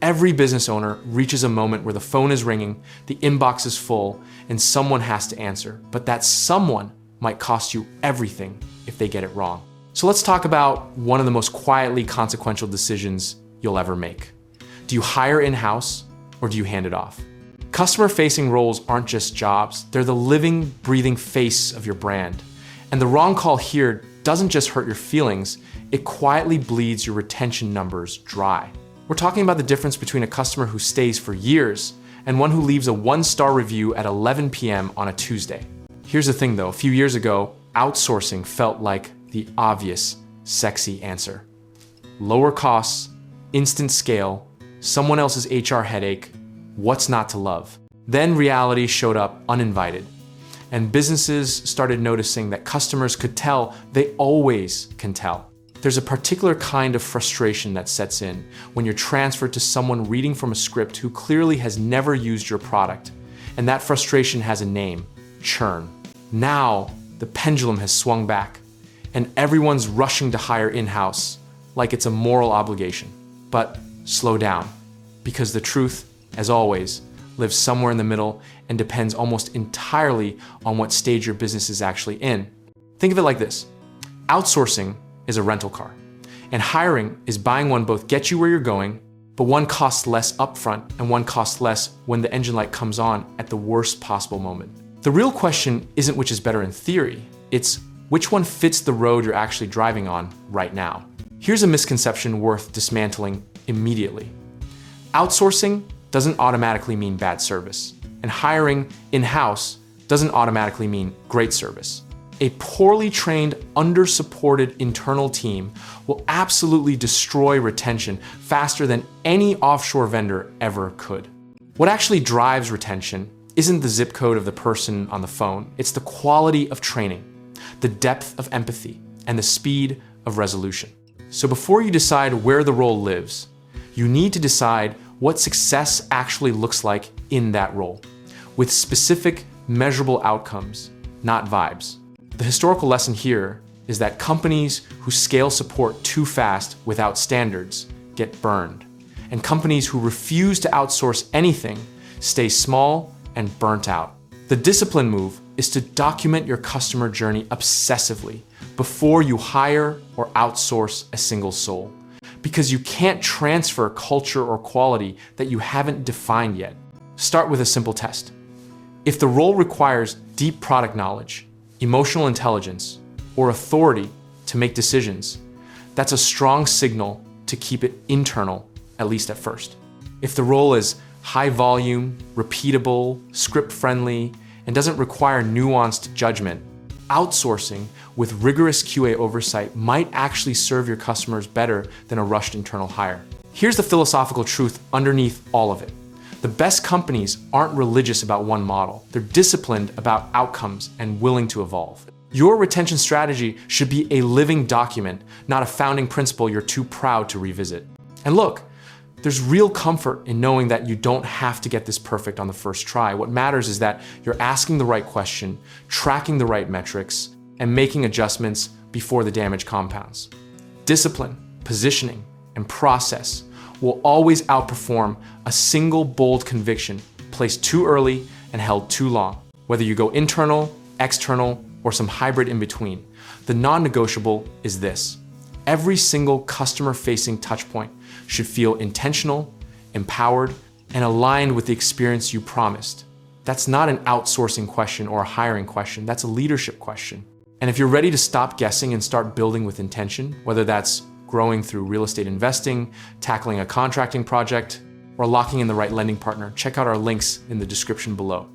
Every business owner reaches a moment where the phone is ringing, the inbox is full, and someone has to answer. But that someone might cost you everything if they get it wrong. So let's talk about one of the most quietly consequential decisions you'll ever make. Do you hire in-house or do you hand it off? Customer-facing roles aren't just jobs, they're the living, breathing face of your brand. And the wrong call here doesn't just hurt your feelings, it quietly bleeds your retention numbers dry. We're talking about the difference between a customer who stays for years and one who leaves a 1-star review at 11 p.m. on a Tuesday. Here's the thing though, a few years ago, outsourcing felt like the obvious, sexy answer. Lower costs, instant scale, someone else's HR headache, what's not to love? Then reality showed up uninvited, and businesses started noticing that customers could tell they always can tell. There's a particular kind of frustration that sets in when you're transferred to someone reading from a script who clearly has never used your product, and that frustration has a name: churn. Now, the pendulum has swung back, and everyone's rushing to hire in-house like it's a moral obligation. But slow down, because the truth, as always, lives somewhere in the middle and depends almost entirely on what stage your business is actually in. Think of it like this. Outsourcing is a rental car, and hiring is buying one both gets you where you're going, but one costs less upfront and one costs less when the engine light comes on at the worst possible moment. The real question isn't which is better in theory, it's which one fits the road you're actually driving on right now. Here's a misconception worth dismantling immediately. Outsourcing doesn't automatically mean bad service, and hiring in-house doesn't automatically mean great service. A poorly trained, under-supported internal team will absolutely destroy retention faster than any offshore vendor ever could. What actually drives retention isn't the zip code of the person on the phone, it's the quality of training, the depth of empathy, and the speed of resolution. So before you decide where the role lives, you need to decide what success actually looks like in that role, with specific, measurable outcomes, not vibes. The historical lesson here is that companies who scale support too fast without standards get burned, and companies who refuse to outsource anything stay small and burnt out. The discipline move is to document your customer journey obsessively before you hire or outsource a single soul, because you can't transfer culture or quality that you haven't defined yet. Start with a simple test. If the role requires deep product knowledge, emotional intelligence, or authority to make decisions, that's a strong signal to keep it internal, at least at first. If the role is high volume, repeatable, script-friendly, and doesn't require nuanced judgment, outsourcing with rigorous QA oversight might actually serve your customers better than a rushed internal hire. Here's the philosophical truth underneath all of it. The best companies aren't religious about one model. They're disciplined about outcomes and willing to evolve. Your retention strategy should be a living document, not a founding principle you're too proud to revisit. And look, there's real comfort in knowing that you don't have to get this perfect on the first try. What matters is that you're asking the right question, tracking the right metrics, and making adjustments before the damage compounds. Discipline, positioning, and process will always outperform a single bold conviction placed too early and held too long. Whether you go internal, external, or some hybrid in between, the non-negotiable is this. Every single customer-facing touchpoint should feel intentional, empowered, and aligned with the experience you promised. That's not an outsourcing question or a hiring question, that's a leadership question. And if you're ready to stop guessing and start building with intention, whether that's growing through real estate investing, tackling a contracting project, or locking in the right lending partner, check out our links in the description below.